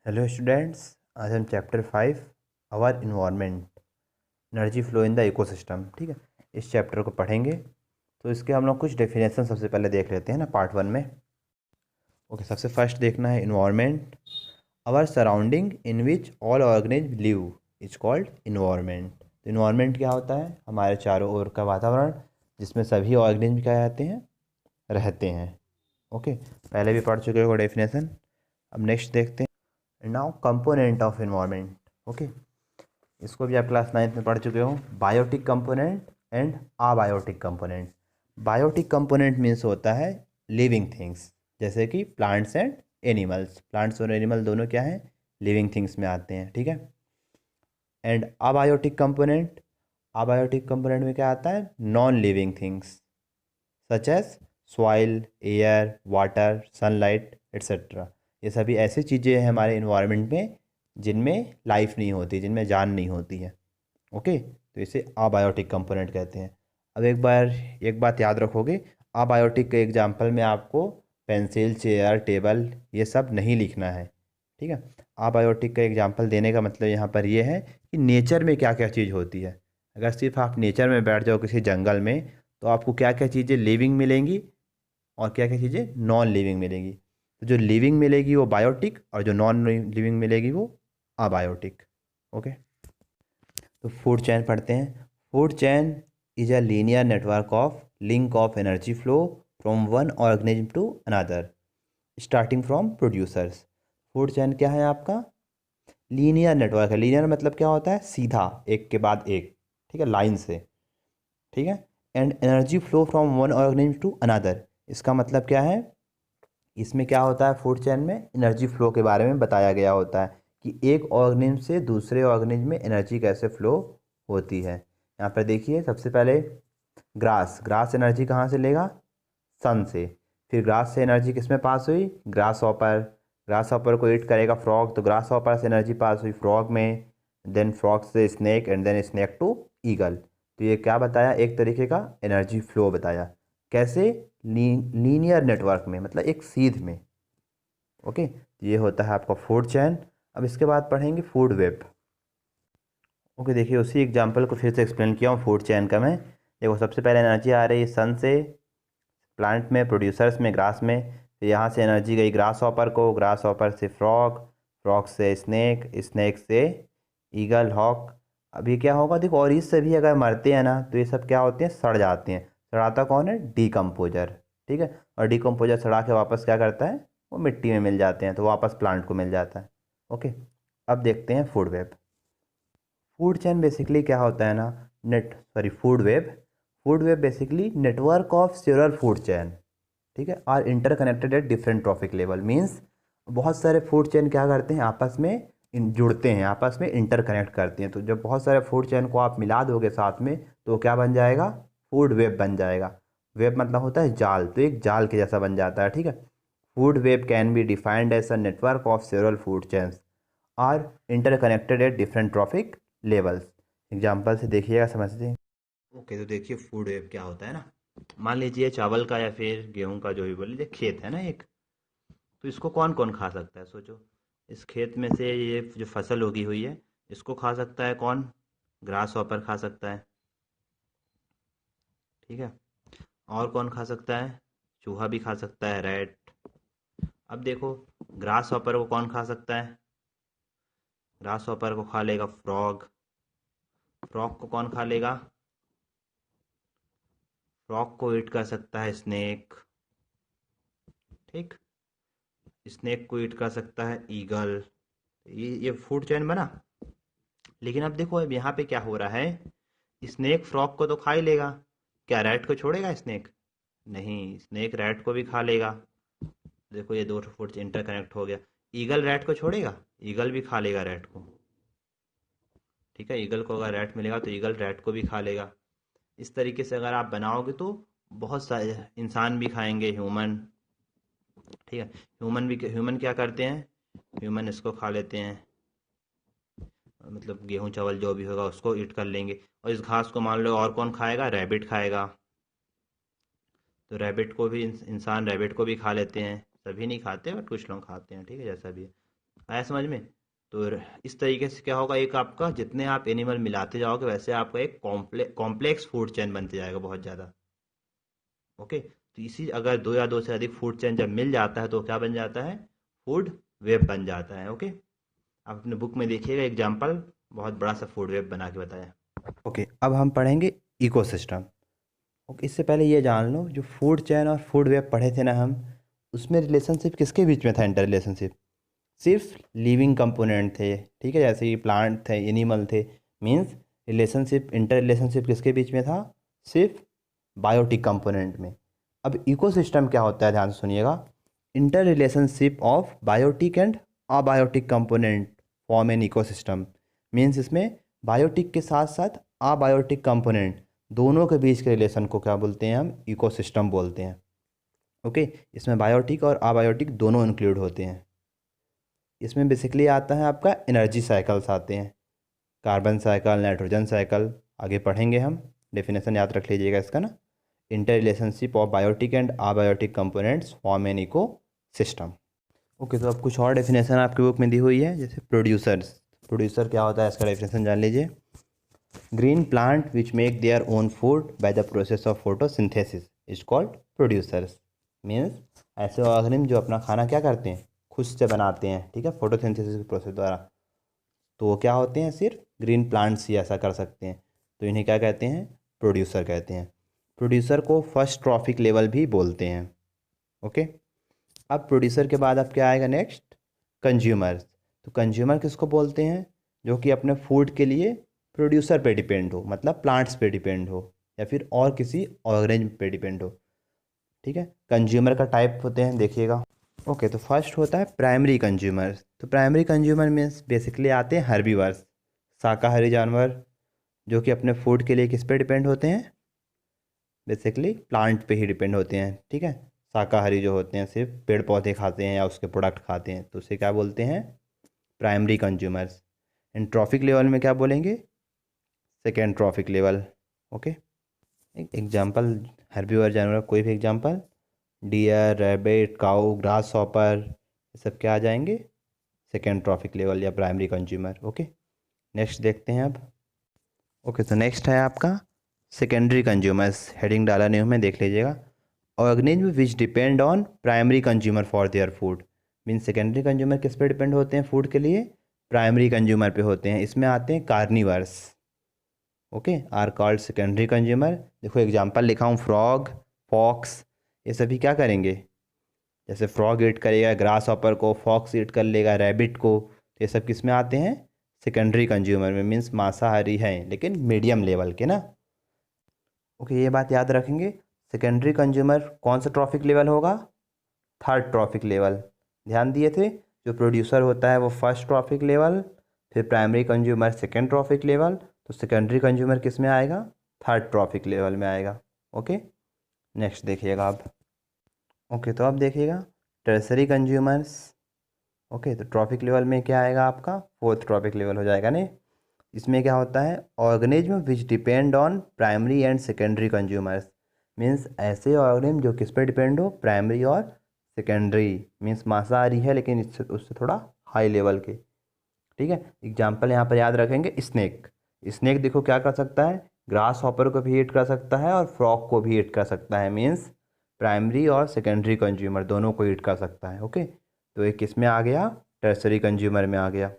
Hello students, आज हम chapter 5 our environment energy flow in the ecosystem, ठीक है, इस चैप्टर को पढ़ेंगे। तो इसके हम लोग कुछ डेफिनेशन सबसे पहले देख लेते हैं ना पार्ट 1 में। ओके, सबसे फर्स्ट देखना है environment. Our surrounding in which all organism live is called environment. तो इन्वायरमेंट क्या होता है? हमारे चारों ओर का वातावरण जिसमें सभी ऑर्गेनिज्म क्या रहते हैं। ओके, पहले भी पढ़ चुके हो डेफिनेशन। अब नेक्स्ट देखते हैं। Now component of environment. Okay, इसको भी आप क्लास 9th में पढ़ चुके हो। Biotic component and abiotic component. Biotic component means होता है लिविंग थिंग्स, जैसे कि प्लांट्स एंड एनिमल्स। प्लांट्स और एनिमल दोनों क्या हैं? लिविंग थिंग्स में आते हैं, ठीक है। एंड अबायोटिक कंपोनेंट में क्या आता है? Non living things such as soil, air, water, sunlight etcetera. ये सभी ऐसी चीज़ें हैं हमारे इन्वायरमेंट में जिनमें लाइफ नहीं होती, जिनमें जान नहीं होती है। ओके, तो इसे अबायोटिक कंपोनेंट कहते हैं। अब एक बात याद रखोगे, अबायोटिक के एग्जाम्पल में आपको पेंसिल, चेयर, टेबल ये सब नहीं लिखना है, ठीक है। अबायोटिक का एग्जाम्पल देने का मतलब यहाँ पर ये है कि नेचर में क्या क्या चीज़ होती है। अगर सिर्फ आप नेचर में बैठ जाओ किसी जंगल में, तो आपको क्या क्या चीज़ें लिविंग मिलेंगी और क्या क्या चीज़ें नॉन लिविंग मिलेंगी। तो जो लिविंग मिलेगी वो बायोटिक और जो नॉन लिविंग मिलेगी वो अबायोटिक। ओके, तो फूड चेन पढ़ते हैं। Food chain is a linear network of link of energy flow from one organism to another starting from producers. Food chain क्या है आपका? लीनियर नेटवर्क है। लीनियर मतलब क्या होता है? सीधा, एक के बाद एक, ठीक है, लाइन से, ठीक है। And energy flow from one organism to another, इसका मतलब क्या है? इसमें क्या होता है? फूड चेन में एनर्जी फ्लो के बारे में बताया गया होता है कि एक ऑर्गेनिज्म से दूसरे ऑर्गेनिज्म में एनर्जी कैसे फ्लो होती है। यहाँ पर देखिए, सबसे पहले ग्रास एनर्जी कहाँ से लेगा? सन से। फिर ग्रास से एनर्जी किस में पास हुई? ग्रास हॉपर को ईट करेगा फ्रॉग, तो ग्रास हॉपर से एनर्जी पास हुई फ्रॉग में। देन फ्रॉग से snake and then snake to eagle. तो ये क्या बताया? एक तरीके का एनर्जी फ्लो बताया। कैसे? लीनियर नेटवर्क में, मतलब एक सीध में। ओके, तो ये होता है आपका फूड चैन। अब इसके बाद पढ़ेंगे फूड वेब। ओके, देखिए उसी एग्जांपल को फिर से एक्सप्लेन किया हूँ फूड चैन का मैं। देखो, सबसे पहले एनर्जी आ रही है सन से, प्लांट में, प्रोड्यूसर्स में, ग्रास में। फिर यहाँ से एनर्जी गई ग्रास हॉपर को, ग्रास हॉपर से फ्रॉग, फ्रॉग से स्नेक, स्नेक से ईगल, हॉक। अभी क्या होगा देखो, और इससे भी अगर मरते हैं ना तो ये सब क्या होते हैं? सड़ जाते हैं। सड़ाता कौन है? डीकम्पोजर, ठीक है। और डीकम्पोजर सड़ा के वापस क्या करता है? वो मिट्टी में मिल जाते हैं, तो वापस प्लांट को मिल जाता है। ओके, अब देखते हैं food web. Food chain basically क्या होता है ना, food web basically network of several food chain, ठीक है, are interconnected at different trophic level. Means बहुत सारे फूड चेन क्या करते हैं? आपस में जुड़ते हैं, आपस में इंटरकनेक्ट करते हैं। तो जब बहुत सारे फूड चेन को आप मिला दोगे साथ में, तो क्या बन जाएगा? फूड वेब बन जाएगा। वेब मतलब होता है जाल, तो एक जाल के जैसा बन जाता है, ठीक है। Food web can be defined as a network of several food chains are interconnected at different trophic levels. Example से देखिएगा, समझते हैं। ओके, तो देखिए फूड वेब क्या होता है ना। मान लीजिए चावल का या फिर गेहूं का, जो भी बोल लीजिए, खेत है ना एक। तो इसको कौन कौन खा सकता है? सोचो, इस खेत में से ये जो फसल उगी हुई है, इसको खा सकता है कौन? ग्रास हॉपर खा सकता है, ठीक है। और कौन खा सकता है? चूहा भी खा सकता है, रैट। अब देखो, ग्रास हॉपर को कौन खा सकता है? ग्रास हॉपर को खा लेगा फ्रॉग। फ्रॉग को कौन खा लेगा? फ्रॉग को ईट कर सकता है स्नेक, ठीक। स्नेक को ईट कर सकता है ईगल। ये फूड चेन बना। लेकिन अब देखो, अब यहाँ पे क्या हो रहा है? स्नेक फ्रॉग को तो खा ही लेगा, क्या रैट को छोड़ेगा स्नेक? नहीं, स्नेक रैट को भी खा लेगा। देखो, ये दो फूड इंटरकनेक्ट हो गया। ईगल रैट को छोड़ेगा? ईगल भी खा लेगा रैट को, ठीक है। ईगल को अगर रैट मिलेगा तो ईगल रैट को भी खा लेगा। इस तरीके से अगर आप बनाओगे तो बहुत सारे इंसान भी खाएंगे, ह्यूमन, ठीक है। ह्यूमन क्या करते हैं? ह्यूमन इसको खा लेते हैं, मतलब गेहूं चावल जो भी होगा उसको ईट कर लेंगे। और इस घास को मान लो और कौन खाएगा? रैबिट खाएगा। तो रैबिट को भी इंसान रैबिट को भी खा लेते हैं। सभी नहीं खाते, बट कुछ लोग खाते हैं, ठीक है, जैसा भी है। आया समझ में? तो इस तरीके से क्या होगा, एक आपका जितने आप एनिमल मिलाते जाओगे वैसे आपका एक कॉम्प्लेक्स फूड चेन बनते जाएगा बहुत ज़्यादा। ओके, तो इसी अगर दो या दो से अधिक फूड चेन जब मिल जाता है तो क्या बन जाता है, फूड वेब बन जाता है। ओके, आप अपने बुक में देखिएगा एग्जाम्पल, बहुत बड़ा सा फूड वेब बना के बताया। ओके, अब हम पढ़ेंगे इकोसिस्टम। ओके, इससे पहले ये जान लो, जो फूड चेन और फूड वेब पढ़े थे ना हम, उसमें रिलेशनशिप किसके बीच में था, इंटर रिलेशनशिप? सिर्फ लिविंग कंपोनेंट थे, ठीक है, जैसे कि प्लांट थे, एनिमल थे। मीन्स रिलेशनशिप, इंटर रिलेशनशिप किसके बीच में था? सिर्फ बायोटिक कंपोनेंट में। अब इकोसिस्टम क्या होता है, ध्यान से सुनिएगा। Inter relationship of biotic and abiotic component form an ecosystem. Means इसमें बायोटिक के साथ साथ अबायोटिक कंपोनेंट दोनों के बीच के रिलेशन को क्या बोलते हैं, हम इकोसिस्टम बोलते हैं। ओके, इसमें बायोटिक और अबायोटिक दोनों इंक्लूड होते हैं। इसमें बेसिकली आता है आपका एनर्जी साइकिल्स आते हैं, कार्बन साइकिल, नाइट्रोजन साइकिल, आगे पढ़ेंगे हम। डेफिनेशन याद रख लीजिएगा इसका ना। Inter relationship of biotic and abiotic components form an ecosystem. Okay, तो अब कुछ और डेफिनेशन आपकी बुक में दी हुई है, जैसे प्रोड्यूसर्स। प्रोड्यूसर क्या होता है, इसका डेफिनेशन जान लीजिए। Green plant which make their own food by the process of photosynthesis is called producers. Means ऐसे ऑर्गेनिज्म जो अपना खाना क्या करते हैं, खुद से बनाते हैं, ठीक है, फोटोसिंथेसिस के प्रोसेस द्वारा। तो वो क्या होते हैं, सिर्फ ग्रीन प्लांट्स ही ऐसा कर सकते हैं, तो इन्हें क्या कहते हैं, प्रोड्यूसर कहते हैं। प्रोड्यूसर को फर्स्ट ट्रॉफिक लेवल भी बोलते हैं। ओके, अब प्रोड्यूसर के बाद अब क्या आएगा नेक्स्ट, कंज्यूमर्स। तो कंज्यूमर किसको बोलते हैं, जो कि अपने फूड के लिए प्रोड्यूसर पे डिपेंड हो, मतलब प्लांट्स पे डिपेंड हो या फिर और किसी ऑर्गेनिज्म पे डिपेंड हो। ठीक है, कंज्यूमर का टाइप होते हैं, देखिएगा। ओके, तो फर्स्ट होता है प्राइमरी कंज्यूमर। तो प्राइमरी कंज्यूमर मीन्स बेसिकली आते हैं हर्बीवर्स, शाकाहारी जानवर, जो कि अपने फूड के लिए किस पे डिपेंड होते हैं, बेसिकली प्लांट पे ही डिपेंड होते हैं। ठीक है, शाकाहारी जो होते हैं सिर्फ पेड़ पौधे खाते हैं या उसके प्रोडक्ट खाते हैं, तो उसे क्या बोलते हैं, primary consumers. And trophic level में क्या बोलेंगे, सेकेंड ट्रॉफिक लेवल। ओके, एक एग्जांपल, हर्बीवर जानवर कोई भी एग्जांपल, डियर, रैबिट, काऊ, ग्रास हॉपर, ये सब क्या आ जाएंगे, सेकेंड ट्रॉफिक लेवल या प्राइमरी कंज्यूमर। ओके, नेक्स्ट देखते हैं अब। ओके, तो नेक्स्ट है आपका सेकेंडरी कंज्यूमर्स, हेडिंग डाला नहीं हूँ मैं, देख लीजिएगा। Organism which depend on primary consumer for their food. Mean secondary consumer किस पे डिपेंड होते हैं फूड के लिए, प्राइमरी कंज्यूमर पे होते हैं। इसमें आते हैं carnivores. Okay, are called secondary consumer. देखो एग्जांपल लिखा हूँ, फ्रॉग, फॉक्स, ये सभी क्या करेंगे, जैसे फ्रॉग ईट करेगा ग्रास हॉपर को, फॉक्स ईट कर लेगा रैबिट को, तो ये सब किस में आते हैं, सेकेंडरी कंज्यूमर में। मीन्स मांसाहारी हैं लेकिन मीडियम लेवल के ना। ओके, ये बात याद रखेंगे। सेकेंडरी कंज्यूमर कौन सा ट्रॉफिक लेवल होगा, थर्ड ट्रॉफिक लेवल। ध्यान दिए थे, जो प्रोड्यूसर होता है वो फर्स्ट ट्रॉफिक लेवल, फिर primary consumer second trophic level, तो सेकेंडरी कंज्यूमर किस में आएगा, थर्ड ट्रॉफिक लेवल में आएगा। ओके, नेक्स्ट देखिएगा आप। ओके, तो अब देखिएगा टर्सरी कंज्यूमर्स। ओके, तो ट्रॉफिक लेवल में क्या आएगा आपका, फोर्थ ट्रॉफिक लेवल हो जाएगा नहीं। इसमें क्या होता है, organism which depend on primary and secondary consumers. Means ऐसे ऑर्गेनिज्म जो किस पे डिपेंड हो, प्राइमरी और सेकेंडरी। मीन्स मांसाहारी है लेकिन इससे उससे थोड़ा हाई लेवल के। ठीक है, एग्जाम्पल यहाँ पर याद रखेंगे, स्नेक। स्नेक देखो क्या कर सकता है, ग्रास हॉपर को भी ईट कर सकता है और फ्रॉग को भी ईट कर सकता है। मीन्स प्राइमरी और सेकेंडरी कंज्यूमर दोनों को ईट कर सकता है। ओके, तो एक किस में आ गया, टर्सरी कंज्यूमर में आ गया।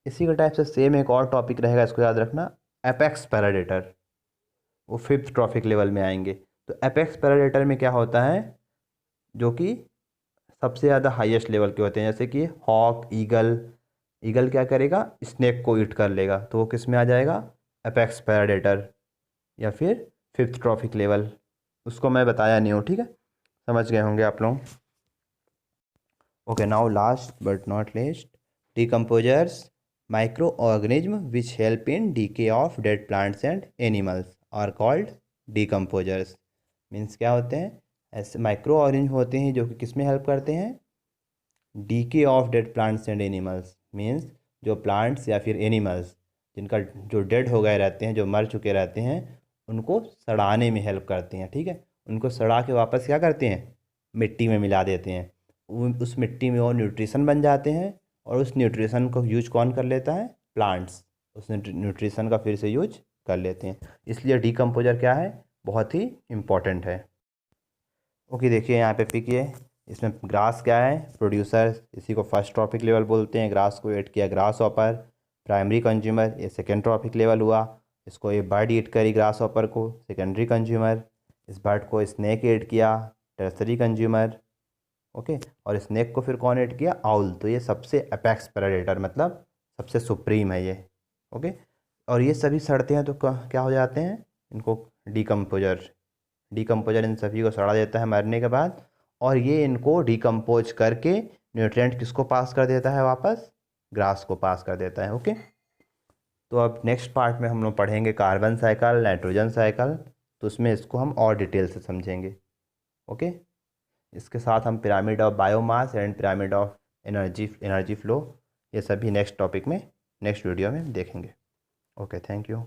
इसी के टाइप से सेम एक और टॉपिक रहेगा, इसको याद रखना, एपेक्स पैराडेटर। वो फिफ्थ ट्रॉफिक लेवल में आएंगे। तो एपेक्स पैराडेटर में क्या होता है, जो कि सबसे ज़्यादा हाईएस्ट लेवल के होते हैं, जैसे कि हॉक, ईगल। ईगल क्या करेगा, स्नेक को ईट कर लेगा, तो वो किस में आ जाएगा, एपेक्स पैराडेटर या फिर फिफ्थ ट्रॉफिक लेवल। उसको मैं बताया नहीं हूँ, ठीक है, समझ गए होंगे आप लोग। Okay, now last but not least, decomposers, microorganism which help in decay of dead plants and animals are called decomposers. Means क्या होते हैं, ऐसे माइक्रो ऑर्गेनिज्म होते हैं जो कि किस में हेल्प करते हैं, DK of dead plants and animals. Means जो प्लांट्स या फिर एनिमल्स जिनका जो डेड हो गए रहते हैं, जो मर चुके रहते हैं, उनको सड़ाने में हेल्प करते हैं। ठीक है, उनको सड़ा के वापस क्या करते हैं, मिट्टी में मिला देते हैं। उस मिट्टी में वो न्यूट्रिशन बन जाते हैं और उस न्यूट्रिशन को यूज कौन कर लेता है? प्लांट्स उस न्यूट्रिशन का फिर से यूज कर लेते हैं। इसलिए डिकम्पोजर क्या है? बहुत ही इम्पोर्टेंट है। ओके, देखिए यहाँ पे पिक ये इसमें ग्रास क्या है? प्रोड्यूसर, इसी को फर्स्ट ट्रॉपिक लेवल बोलते हैं। ग्रास को ऐड किया ग्रास हॉपर। प्राइमरी कंज्यूमर, ये सेकेंड ट्रॉपिक लेवल हुआ। इसको ये बर्ड ईट करी ग्रास हॉपर को, सेकेंडरी कंज्यूमर। इस बर्ड को स्नेक ऐड किया, टर्सरी कंज्यूमर। ओके, और स्नेक को फिर कौन ऐड किया? आउल। तो ये सबसे अपेक्स प्रेडेटर, मतलब सबसे सुप्रीम है ये। ओके, और ये सभी सड़ते हैं तो क्या हो जाते हैं? इनको डिकम्पोजर इन सभी को सड़ा देता है मरने के बाद, और ये इनको डिकम्पोज करके न्यूट्रिएंट किसको पास कर देता है? वापस ग्रास को पास कर देता है। ओके, तो अब नेक्स्ट पार्ट में हम लोग पढ़ेंगे कार्बन साइकिल, नाइट्रोजन साइकिल। तो उसमें इसको हम और डिटेल से समझेंगे। ओके, इसके साथ हम pyramid of biomass and pyramid of energy flow, ये सभी नेक्स्ट टॉपिक में, नेक्स्ट वीडियो में देखेंगे। Okay, thank you.